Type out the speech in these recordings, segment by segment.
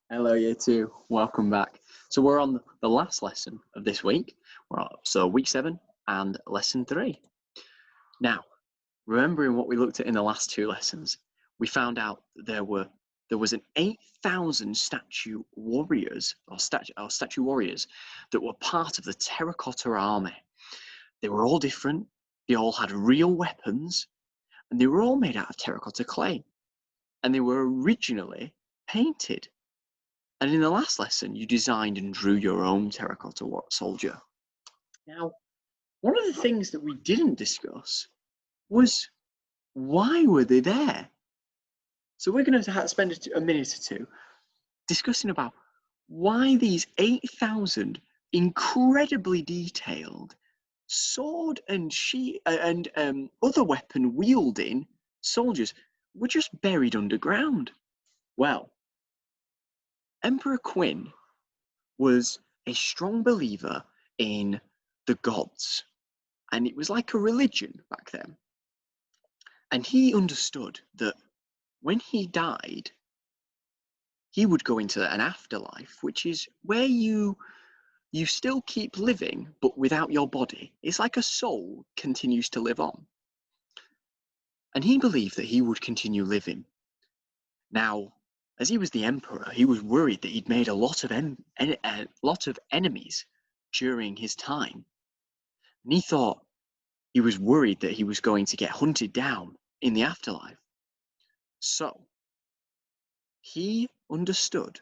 Hello, year two. Welcome back. So we're on the last lesson of this week. So week 7 and lesson 3. Now, remembering what we looked at in the last two lessons, we found out there was an 8,000 statue warriors or statue warriors that were part of the Terracotta Army. They were all different. They all had real weapons, and they were all made out of terracotta clay. And they were originally painted. And in the last lesson, you designed and drew your own terracotta soldier. Now, one of the things that we didn't discuss was why were they there? So we're going to spend a minute or two discussing about why these 8,000 incredibly detailed sword and other weapon wielding soldiers were just buried underground. Well, Emperor Qin was a strong believer in the gods, and it was like a religion back then. And he understood that when he died, he would go into an afterlife, which is where you still keep living, but without your body. It's like a soul continues to live on. And he believed that he would continue living. Now, as he was the emperor, he was worried that he'd made a lot of enemies during his time. And he thought he was worried that he was going to get hunted down in the afterlife. So he understood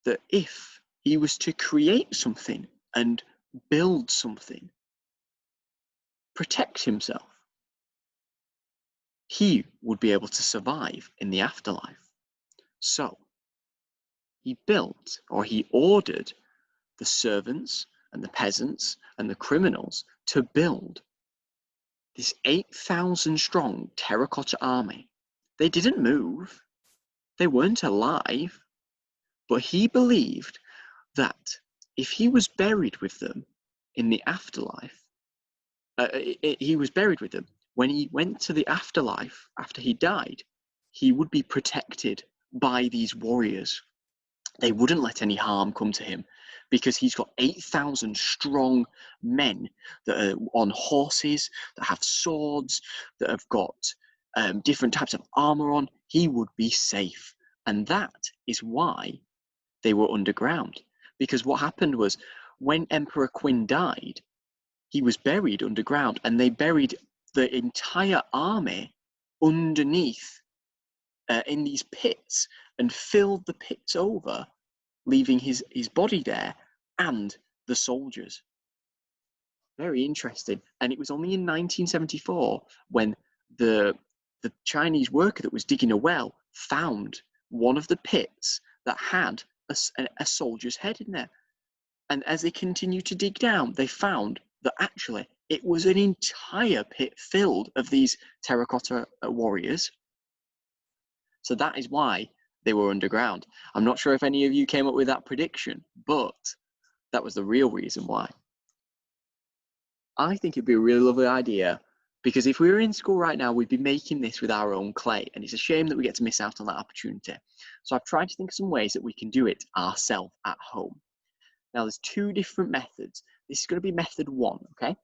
that if he was to create something and build something, protect himself, he would be able to survive in the afterlife. So he ordered the servants and the peasants and the criminals to build this 8,000 strong terracotta army. They didn't move. They weren't alive. But he believed that if he was buried with them in the afterlife, he was buried with them. When he went to the afterlife after he died, he would be protected by these warriors. They wouldn't let any harm come to him because he's got 8,000 strong men that are on horses, that have swords, that have got different types of armor on. He would be safe. And that is why they were underground. Because what happened was when Emperor Qin died, he was buried underground, and they buried the entire army underneath in these pits and filled the pits over, leaving his body there and the soldiers. Very interesting. And it was only in 1974 when the Chinese worker that was digging a well found one of the pits that had a soldier's head in there. And as they continued to dig down, they found that actually it was an entire pit filled of these terracotta warriors. So that is why they were underground. I'm not sure if any of you came up with that prediction, but that was the real reason why. I think it'd be a really lovely idea, because if we were in school right now, we'd be making this with our own clay, and it's a shame that we get to miss out on that opportunity. So I've tried to think of some ways that we can do it ourselves at home. Now, there's 2 different methods. This is going to be method 1, okay?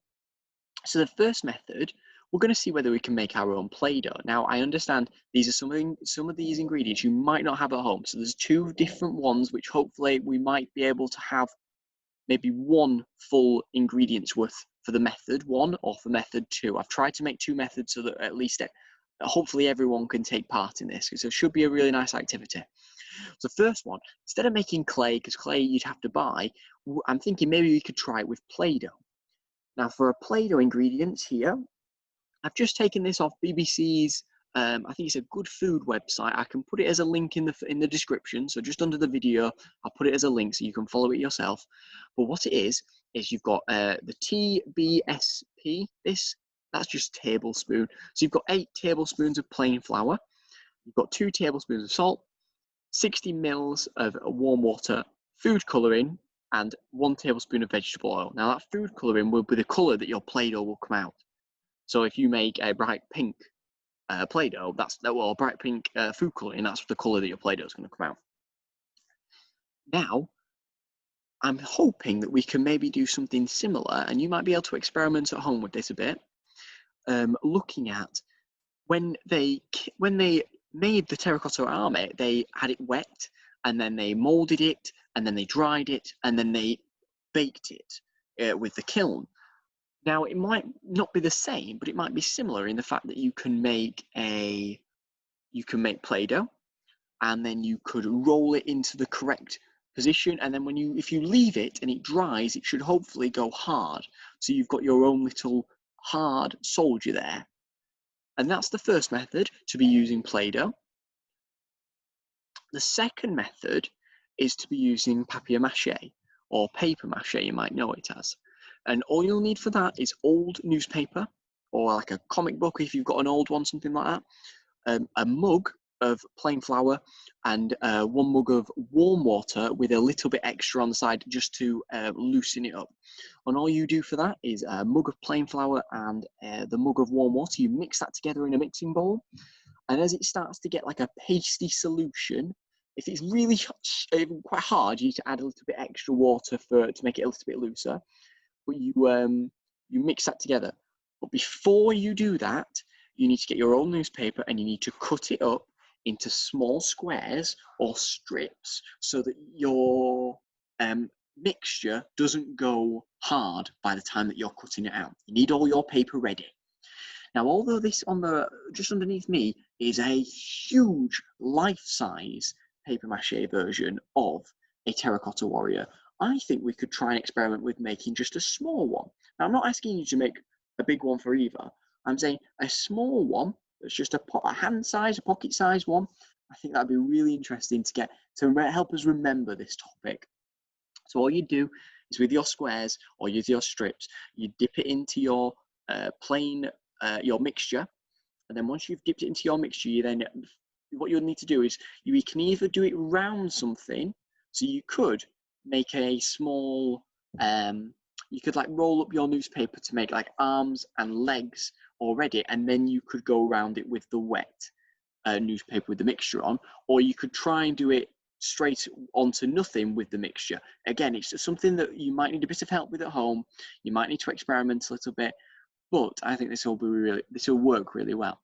So the first method, we're going to see whether we can make our own Play-Doh. Now, I understand these are some of these ingredients you might not have at home. So there's 2 different ones, which hopefully we might be able to have maybe 1 full ingredients worth for the method 1 or for method 2. I've tried to make 2 methods so that at least hopefully everyone can take part in this, because it should be a really nice activity. So first one, instead of making clay, because clay you'd have to buy, I'm thinking maybe we could try it with Play-Doh. Now for a Play-Doh ingredients here, I've just taken this off BBC's, I think it's a good food website. I can put it as a link in the description. So just under the video, I'll put it as a link so you can follow it yourself. But what it is you've got the TBSP, that's just tablespoon. So you've got 8 tablespoons of plain flour. You've got 2 tablespoons of salt, 60 mils of warm water, food colouring, and 1 tablespoon of vegetable oil. Now that food colouring will be the colour that your Play-Doh will come out. So if you make a bright pink Play-Doh, bright pink food colouring, that's the colour that your Play-Doh is going to come out. Now, I'm hoping that we can maybe do something similar, and you might be able to experiment at home with this a bit, looking at when they made the Terracotta Army, they had it wet, and then they molded it, and then they dried it, and then they baked it with the kiln. Now, it might not be the same, but it might be similar in the fact that you can make Play-Doh, and then you could roll it into the correct position, and then if you leave it and it dries, it should hopefully go hard. So you've got your own little hard soldier there. And that's the first method, to be using Play-Doh. The second method is to be using papier-mâché, or paper-mâché, you might know it as. And all you'll need for that is old newspaper, or like a comic book if you've got an old one, something like that, a mug of plain flour, and 1 mug of warm water with a little bit extra on the side just to loosen it up. And all you do for that is a mug of plain flour and the mug of warm water. You mix that together in a mixing bowl, and as it starts to get like a pasty solution, if it's really quite hard, you need to add a little bit extra water to make it a little bit looser. But you mix that together. But before you do that, you need to get your own newspaper and you need to cut it up into small squares or strips so that your mixture doesn't go hard by the time that you're cutting it out. You need all your paper ready. Now, although this just underneath me is a huge life-size paper-mâché version of a terracotta warrior, I think we could try and experiment with making just a small one. Now, I'm not asking you to make a big one for either. I'm saying a small one that's just a hand size, a pocket size one. I think that'd be really interesting to get to help us remember this topic. So all you do is with your squares or use your strips, you dip it into your your mixture, and then once you've dipped it into your mixture, what you'll need to do is you can either do it round something, so you could make a small you could like roll up your newspaper to make like arms and legs already, and then you could go around it with the wet newspaper with the mixture on, or you could try and do it straight onto nothing with the mixture. Again, it's just something that you might need a bit of help with at home. You might need to experiment a little bit, but I think this will work really well.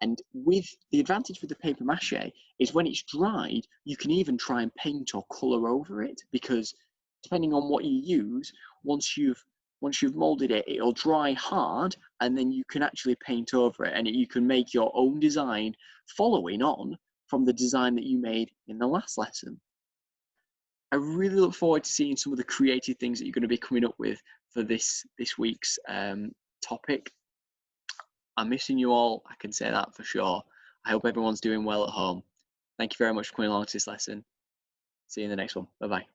And with the advantage with the paper mache is when it's dried, you can even try and paint or color over it, because depending on what you use, once you've molded it, it'll dry hard, and then you can actually paint over it, and you can make your own design following on from the design that you made in the last lesson. I really look forward to seeing some of the creative things that you're going to be coming up with for this week's topic. I'm missing you all, I can say that for sure. I hope everyone's doing well at home. Thank you very much for coming along to this lesson. See you in the next one. Bye-bye.